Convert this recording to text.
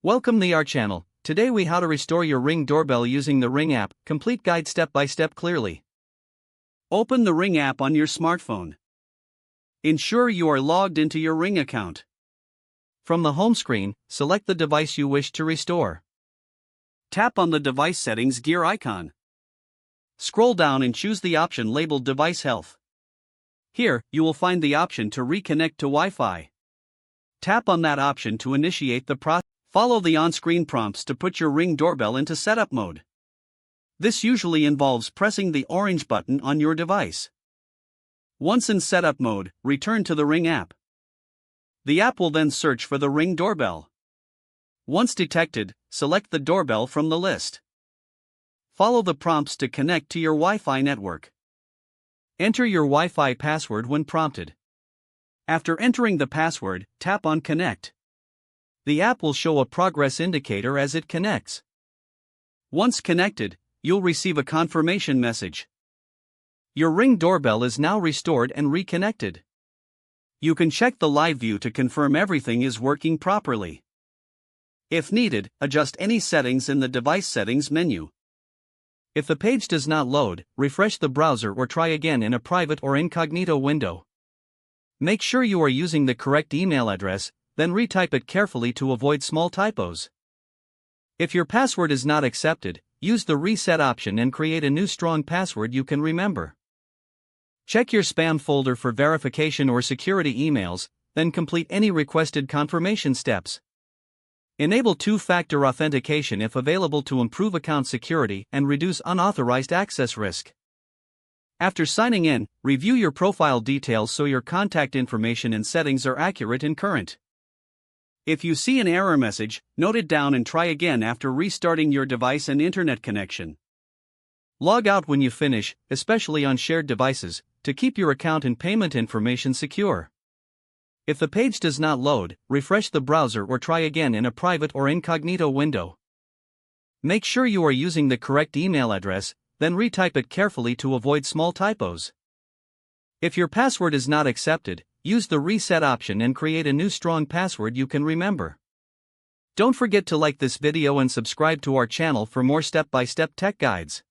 Welcome to our channel. Today we how to restore your Ring doorbell using the Ring app, complete guide step by step clearly. Open the Ring app on your smartphone. Ensure you are logged into your Ring account. From the home screen, select the device you wish to restore. Tap on the device settings gear icon. Scroll down and choose the option labeled Device Health. Here, you will find the option to reconnect to Wi-Fi. Tap on that option to initiate the process. Follow the on-screen prompts to put your Ring doorbell into setup mode. This usually involves pressing the orange button on your device. Once in setup mode, return to the Ring app. The app will then search for the Ring doorbell. Once detected, select the doorbell from the list. Follow the prompts to connect to your Wi-Fi network. Enter your Wi-Fi password when prompted. After entering the password, tap on Connect. The app will show a progress indicator as it connects. Once connected, you'll receive a confirmation message. Your Ring doorbell is now restored and reconnected. You can check the live view to confirm everything is working properly. If needed, adjust any settings in the device settings menu. If the page does not load, refresh the browser or try again in a private or incognito window. Make sure you are using the correct email address, then retype it carefully to avoid small typos. If your password is not accepted, use the reset option and create a new strong password you can remember. Check your spam folder for verification or security emails, then complete any requested confirmation steps. Enable two-factor authentication if available to improve account security and reduce unauthorized access risk. After signing in, review your profile details so your contact information and settings are accurate and current. If you see an error message, note it down and try again after restarting your device and internet connection. Log out when you finish, especially on shared devices, to keep your account and payment information secure. If the page does not load, refresh the browser or try again in a private or incognito window. Make sure you are using the correct email address, then retype it carefully to avoid small typos. If your password is not accepted, use the reset option and create a new strong password you can remember. Don't forget to like this video and subscribe to our channel for more step-by-step tech guides.